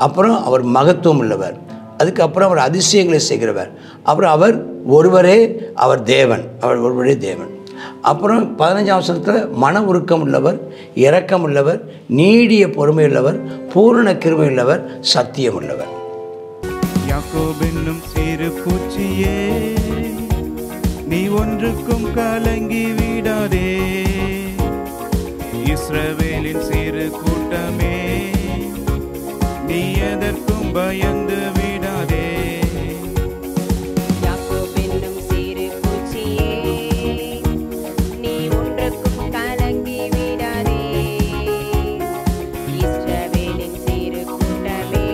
அப்புறம் அவர் மகத்துவம் உள்ளவர், அதுக்கப்புறம் அவர் அதிசயங்களை செய்கிறவர், அப்புறம் அவர் ஒருவரே, அவர் தேவன், அவர் ஒருவரே தேவன். அப்புறம் 15ஆம் வசனத்தில் மன உருக்கம் உள்ளவர், இரக்கம் உள்ளவர், நீடிய பொறுமையுள்ளவர், பூரண கிருபை உள்ளவர், சத்தியம் உள்ளவர். யாக்கோபென்னும் சிறு பூச்சியே, நீ ஒன்றுக்கும் கலங்கி விடாதே. இஸ்ரவேலின் சிறு கூட்டமே, நீ எதற்கும் பயந்து விடாதே. யாக்கோபென்னும் சிறு பூச்சியே, நீ ஒன்றுக்கும் கலங்கி விடாதே. இஸ்ரவேலின் சிறு கூட்டமே,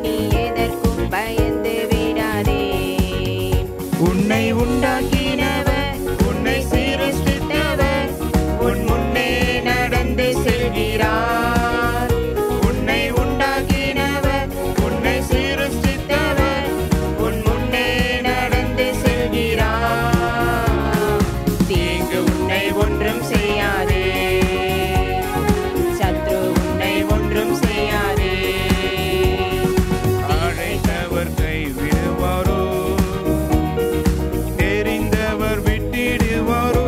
நீ எதற்கும் பயந்து விடாதே. உன்னை உண்டாக்கினவர், உன்னை சிருஷ்டித்தவர், உன் முன்னே நடந்து செல்கிறார். உன்னை உண்டாக்கினவர், உன்னை சிருஷ்டித்தவர், உன் முன்னே நடந்து செல்கிறார். தீங்கு உன்னை ஒன்றும் செய்யாதே, சத்ரு உன்னை ஒன்றும் செய்யாதே. அழைத்தவர் கைவிடுவாரோ, தெரிந்தவர் விட்டிடுவாரோ.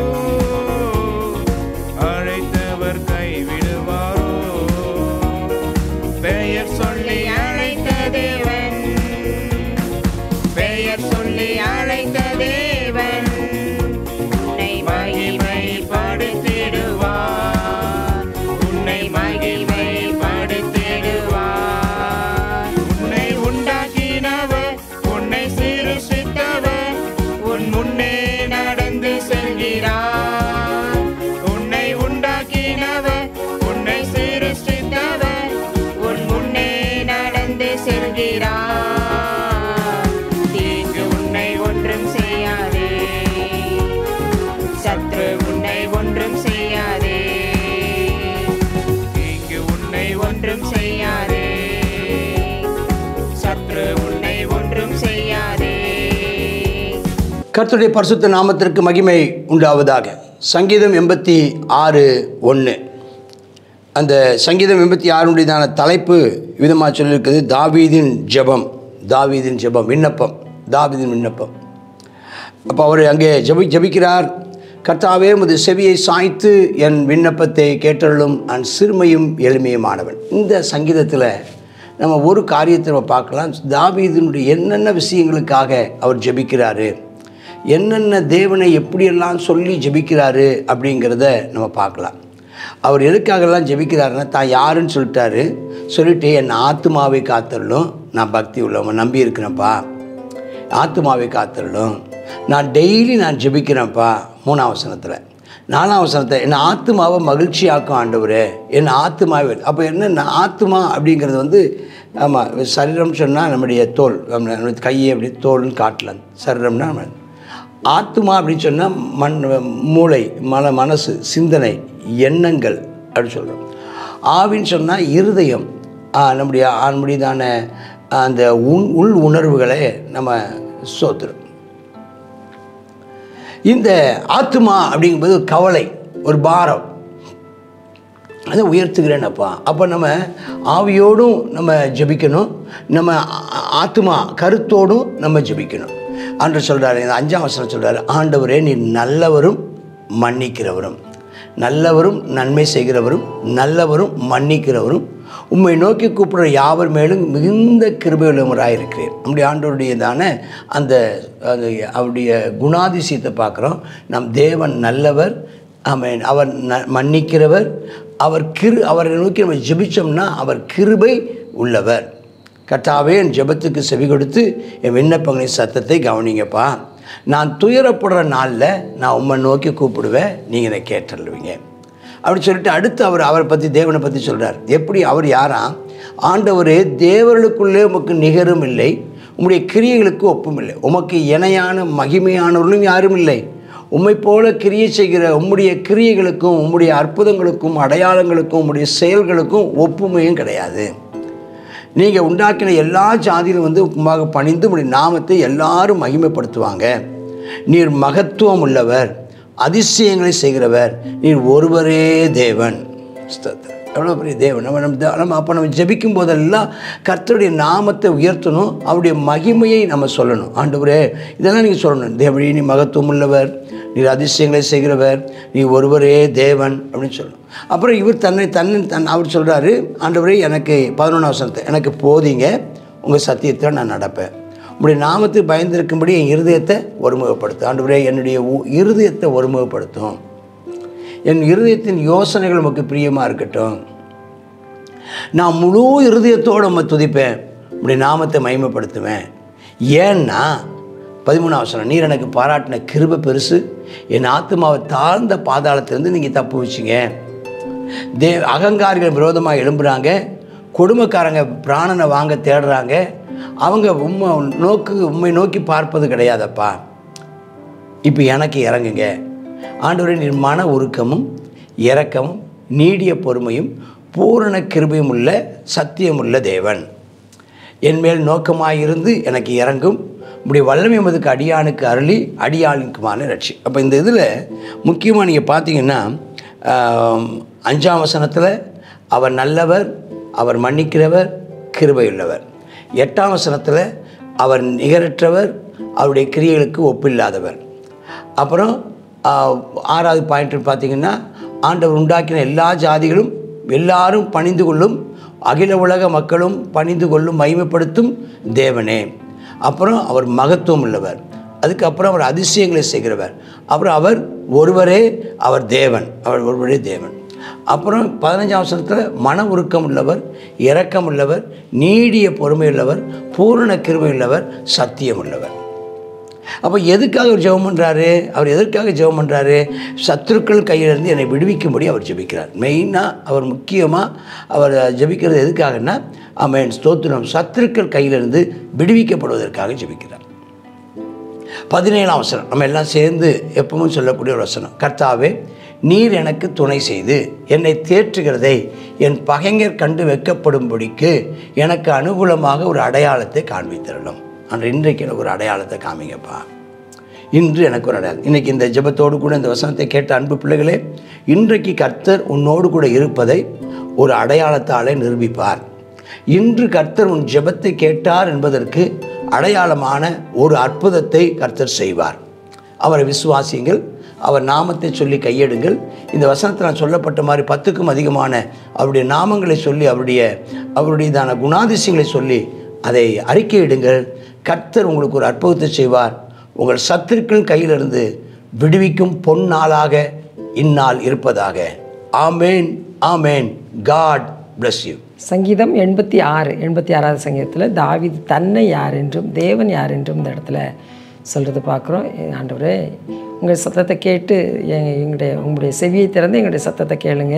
அழைத்தவர் கைவிடுவாரோ, பெயர் சொல்லி அழைத்த தேவன், பெயர் சொல்லி அழைத்த தேவன், உன்னை மகிமைப்படுத்திடுவார், உன்னை மகிமைப்படுத்திடுவார். உன்னை உண்டாக்கினவர், உன்னை சிருஷ்டித்தவர், உன் முன்னே நடந்து செல்கிறார். உன்னை உண்டாக்கினவர், உன்னை சிருஷ்டித்தவர், உன் முன்னே நடந்து செல்கிறார். தீங்கு உன்னை ஒன்றும் செய்யாதே, சத்ரு உன்னை ஒன்றும் செய்யாதே. தீங்கு உன்னை ஒன்றும் செய்யாதே, சத்ரு உன்னை ஒன்றும் செய்யாதே. கர்த்தருடைய பரிசுத்த நாமத்திற்கு மகிமை உண்டாவதாக. சங்கீதம் 86:1. அந்த சங்கீதம் 86 தலைப்பு விதமாக சொல்லியிருக்குது, தாவீதின் ஜெபம். தாவீதின் ஜெபம், விண்ணப்பம், தாவீதின் விண்ணப்பம். அப்போ அவர் அங்கே ஜெபிக்கிறார். கர்த்தாவே, உமது செவியை சாய்த்து என் விண்ணப்பத்தை கேட்டருளும், நான் சிறுமையும் எளிமையுமானவன். இந்த சங்கீதத்தில் நம்ம ஒரு காரியத்தை நம்ம பார்க்கலாம். தாவீதினுடைய என்னென்ன விஷயங்களுக்காக அவர் ஜெபிக்கிறாரு, என்னென்ன தேவனை எப்படியெல்லாம் சொல்லி ஜெபிக்கிறாரு அப்படிங்கிறத நம்ம பார்க்கலாம். அவர் எதுக்காகலாம் ஜெபிக்கிறாருன்னா, தான் யாருன்னு சொல்லிட்டு என் ஆத்துமாவை காத்தருளும், நான் பக்தி உள்ளவன் நம்பி இருக்கிறேன்ப்பா, ஆத்துமாவை காத்தருளும், நான் டெய்லி நான் ஜெபிக்கிறேன்ப்பா. 3ஆம் வசனத்தில். 4ஆம் வசனத்தில் என் ஆத்துமாவை மகிழ்ச்சியாக்கும் ஆண்டவரே, என் ஆத்துமாவை. அப்போ என்ன ஆத்துமா அப்படிங்கிறது வந்து, ஆமாம், சரீரம் சொன்னால் நம்முடைய தோல், நம்ம கையை அப்படி தோல்னு காட்டலாம். சரீரம்னா ஆத்துமா அப்படின்னு சொன்னால் மூளை, மனசு, சிந்தனை, எண்ணங்கள் அப்படின்னு சொல்கிறோம். ஆவின்னு சொன்னால் இருதயம், நம்முடையதான அந்த உள் உணர்வுகளை நம்ம சோத்துறோம். இந்த ஆத்துமா அப்படிங்கும்போது கவலை, ஒரு பாரம், அதை உயர்த்துகிறேனப்பா. அப்போ நம்ம ஆவியோடும் நம்ம ஜெபிக்கணும், நம்ம ஆத்துமா கருத்தோடும் நம்ம ஜெபிக்கணும். ஆண்டவர் சொல்கிறார், இந்த 5ஆம் வசனம் சொல்கிறார், ஆண்டவரே நீர் நல்லவரும் மன்னிக்கிறவரும், நல்லவரும் நன்மை செய்கிறவரும், நல்லவரும் மன்னிக்கிறவரும், உம்மை நோக்கி கூப்பிடுற யாவர் மேலும் மிகுந்த கிருபையுள்ளவராக இருக்கிறேன். நம்முடைய ஆண்டவருடையதான அந்த அவருடைய குணாதிசயத்தை பார்க்குறோம். நம் தேவன் நல்லவர், ஆமென். அவர் மன்னிக்கிறவர், அவரை நோக்கி நம்ம ஜெபிச்சோம்னா அவர் கிருபை உள்ளவர். கர்த்தாவே, என் ஜெபத்துக்கு செவி கொடுத்து என் விண்ணப்பங்களின் சத்தத்தை கவனிங்கப்பா. நான் துயரப்படுற நாளில் நான் உம்மை நோக்கி கூப்பிடுவேன், நீங்கள் என்னை கேட்டுருவீங்க அப்படி சொல்லிட்டு அடுத்து அவரை பற்றி, தேவனை பற்றி சொல்கிறார். எப்படி அவர் யாராம்? ஆண்டவரே, தேவர்களுக்குள்ளே உமக்கு நிகரும் இல்லை, உம்முடைய கிரியைகளுக்கு ஒப்பும் இல்லை, உமக்கு இணையான மகிமையானவர்களும் யாரும் இல்லை, உம்மை போல கிரியை செய்கிற உம்முடைய கிரியைகளுக்கும் உம்முடைய அற்புதங்களுக்கும் அடையாளங்களுக்கும் உம்முடைய செயல்களுக்கும் ஒப்புமையும் கிடையாது. நீங்கள் உண்டாக்கின எல்லா ஜாதியிலும் வந்து உமாக பணிந்து உம்முடைய நாமத்தை எல்லாரும் மகிமைப்படுத்துவாங்க. நீர் மகத்துவம் உள்ளவர், அதிசயங்களை செய்கிறவர், நீர் ஒருவரே தேவன். எவ்வளோ பெரிய தேவன்! நம்ம அப்போ நம்ம ஜெபிக்கும் போதெல்லாம் கர்த்தருடைய நாமத்தை உயர்த்தணும், அவருடைய மகிமையை நம்ம சொல்லணும். ஆண்டவரே, இதெல்லாம் நீங்கள் சொல்லணும். தேவனே, நீ மகத்துவம் உள்ளவர், நீர் அதிசயங்களை செய்கிறவர், நீ ஒருவரே தேவன் அப்படின்னு சொல்லணும். அப்புறம் இவர் அவர் சொல்கிறாரு, ஆண்டவரே எனக்கு 11ஆம் வசனத்தை எனக்கு போதிங்க, உங்கள் சத்தியத்தில் நான் நடப்பேன், உங்களுடைய நாமத்துக்கு பயந்திருக்கும்படி என் இருதயத்தை ஒருமுகப்படுத்தும். ஆண்டவரே, என்னுடைய இருதயத்தை ஒருமுகப்படுத்தும், என் இருதயத்தின் யோசனைகள் உமக்கு பிரியமாக இருக்கட்டும், நான் முழு இருதயத்தோடு உம்மை துதிப்பேன், உங்களுடைய நாமத்தை மகிமைப்படுத்துவேன். ஏன்னா 13ஆம் வசனம், நீர் எனக்கு பாராட்டின கிருபை பெருசு, என் ஆத்துமாவை தாழ்ந்த பாதாளத்திலேருந்து நீங்கள் தப்பு வச்சிங்க. அகங்காரிகள் விரோதமாக எழும்புகிறாங்க, கொடுமைக்காரங்க பிராணனை வாங்க தேடுறாங்க, அவங்க உம்மை நோக்கி பார்ப்பது கிடையாதப்பா. இப்போ எனக்கு இறங்குங்க ஆண்டவரே, நீர் மன உருக்கமும் இரக்கமும் நீடிய பொறுமையும் பூரண கிருபையும் உள்ள சத்தியமுள்ள தேவன், என்மேல் நோக்கமாயிருந்து எனக்கு இறங்கும், இப்படி வல்லமை மதுக்கு அடியானுக்கு அருளி அடியாளுக்குமான ரட்சி. அப்போ இந்த இதில் முக்கியமாக நீங்கள் பார்த்தீங்கன்னா 5ஆம் வசனத்தில் அவர் நல்லவர், அவர் மன்னிக்கிறவர், கிருபையுள்ளவர். 8ஆம் வசனத்தில் அவர் நிகரற்றவர், அவருடைய கிரியைகளுக்கு ஒப்பில்லாதவர். அப்புறம் 6வது பாயிண்ட் பார்த்தீங்கன்னா, ஆண்டவர் உண்டாக்கின எல்லா ஜாதிகளும் எல்லாரும் பணிந்து கொள்ளும், அகில உலக மக்களும் பணிந்து கொள்ளும் மகிமைப்படுத்தும் தேவனே. அப்புறம் அவர் மகத்துவம் உள்ளவர், அதுக்கப்புறம் அவர் அதிசயங்களை செய்கிறவர், அப்புறம் அவர் ஒருவரே அவர் தேவன், அவர் ஒருவரே தேவன். அப்புறம் 15ஆம் வசனத்தில் மன உருக்கம் உள்ளவர், இரக்கம் உள்ளவர், நீடிய பொறுமை உள்ளவர், பூரண கிருபை உள்ளவர், சத்தியம் உள்ளவர். அப்போ எதுக்காக அவர் ஜெபம் பண்ணுறாரு? அவர் எதற்காக ஜெபம் பண்ணுறாரு? சத்துருக்கள் கையிலிருந்து என்னை விடுவிக்கும்படி அவர் ஜெபிக்கிறார். மெயினாக அவர் முக்கியமாக அவர் ஜெபிக்கிறது எதுக்காகன்னா, ஆமென் ஸ்தோத்திரம், சத்துருக்கள் கையிலிருந்து விடுவிக்கப்படுவதற்காக ஜெபிக்கிறார். 17ஆம் வசனம் நம்ம எல்லாம் சேர்ந்து எப்பவும் சொல்லக்கூடிய ஒரு வசனம், கர்த்தாவே நீர் எனக்கு துணை செய்து என்னை தேற்றுகிறதை என் பகைஞர் கண்டு வெட்கப்படும்படிக்கு எனக்கு அனுகூலமாக ஒரு அடையாளத்தை காண்பித்தரணும். அன்று இன்றைக்கு எனக்கு ஒரு அடையாளத்தை காமிங்கப்பா, இன்று எனக்கு ஒரு அடையாளம். இன்றைக்கி இந்த ஜெபத்தோடு கூட இந்த வசனத்தை கேட்ட அன்பு பிள்ளைகளே, இன்றைக்கு கர்த்தர் உன்னோடு கூட இருப்பதை ஒரு அடையாளத்தாலே நிரூபிப்பார். இன்று கர்த்தர் உன் ஜெபத்தை கேட்டார் என்பதற்கு அடையாளமான ஒரு அற்புதத்தை கர்த்தர் செய்வார். அவரை விசுவாசியுங்கள், அவர் நாமத்தை சொல்லி கையெடுங்கள். இந்த வசனத்தில் நான் சொல்லப்பட்ட மாதிரி 10க்கும் அதிகமான அவருடைய நாமங்களை சொல்லி அவருடையதான குணாதிசயங்களை சொல்லி அதை அறிக்கையிடுங்கள். கர்த்தர் உங்களுக்கு ஒரு அற்புதத்தை செய்வார். உங்கள் சத்துருக்கள் கையிலிருந்து விடுவிக்கும் பொன்னாளாக இந்நாள் இருப்பதாக. Amen, amen. God bless you. சங்கீதம் 86வது சங்கீதத்தில் தாவீது தன்னை யார் என்றும் தேவன் யார் என்றும் இந்த இடத்துல சொல்கிறது பார்க்குறோம். ஆண்டவரே, உங்கள் சத்தத்தை கேட்டு உங்களுடைய செவியை திறந்து எங்களுடைய சத்தத்தை கேளுங்க,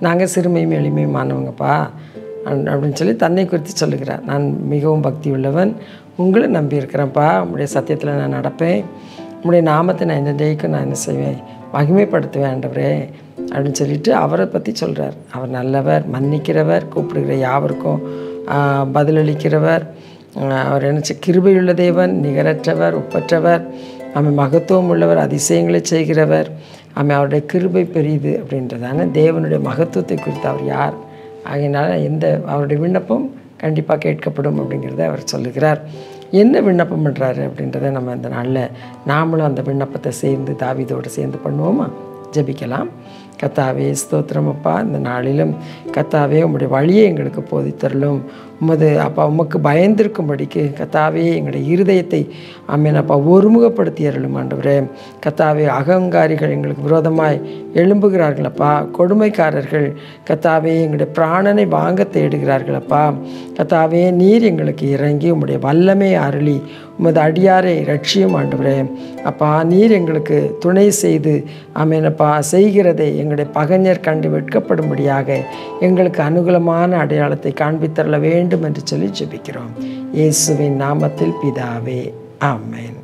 நாங்கள் சிறுமையும் எளிமையுமானவங்கப்பா அப்படின்னு சொல்லி தன்னை குறித்து சொல்லுகிறார். நான் மிகவும் பக்தி உள்ளவன், உங்களை நம்பி இருக்கிறேன்ப்பா, உங்களுடைய சத்தியத்தில் நான் நடப்பேன், உங்களுடைய நாமத்தை நான் இந்த டேக்கு நான் என்ன செய்வேன், மகிமைப்படுத்துவேன் ஆண்டவரே அப்படின்னு சொல்லிட்டு அவரை பற்றி சொல்கிறார். அவர் நல்லவர், மன்னிக்கிறவர், கூப்பிடுகிற யாவருக்கும் பதிலளிக்கிறவர், அவர் என்ன கிருபையுள்ள தேவன், நிகரற்றவர், ஒப்பற்றவர், மகத்துவம் உள்ளவர், அதிசயங்களை செய்கிறவர், அவருடைய கிருபை பெரியது அப்படின்றதான தேவனுடைய மகத்துவத்தை குறித்து அவர் யார், ஆகையினால அவருடைய விண்ணப்பம் கண்டிப்பாக கேட்கப்படும் அப்படிங்கிறத அவர் சொல்லுகிறார். என்ன விண்ணப்பம் பண்ணுறாரு அப்படின்றத நம்ம இந்த நாளில் நாமளும் அந்த விண்ணப்பத்தை சேர்ந்து தாவீதோடு சேர்ந்து பண்ணுவோமா? ஜெபிக்கலாம். கர்த்தாவே ஸ்தோத்திரமப்பா, இந்த நாளிலும் கர்த்தாவே உம்முடைய வழியை எங்களுக்கு போதித்தரலும், உமக்கு பயந்திருக்கும்படிக்கு கர்த்தாவே எங்களுடைய இருதயத்தை அப்பா ஒருமுகப்படுத்தி அருளும் ஆண்டவரே. கர்த்தாவே அகங்காரிகள் எங்களுக்கு விரோதமாய் எழும்புகிறார்களப்பா, கொடுமைக்காரர்கள் கர்த்தாவே எங்களுடைய பிராணனை வாங்க தேடுகிறார்களப்பா. கர்த்தாவே நீர் எங்களுக்கு இறங்கி உம்முடைய வல்லமை அருளி உமது அடியாரை ரட்சியும் ஆண்டவரே. அப்பா நீர் எங்களுக்கு துணை செய்து செய்கிறதை எங்களுடைய பகைஞர் கண்டு வெட்கப்படும்படியாக எங்களுக்கு அனுகூலமான அடையாளத்தை காண்பித்தரல வேண்டும் என்று சொல்லி ஜெபிக்கிறோம். இயேசுவின் நாமத்தில் பிதாவே, ஆமென்.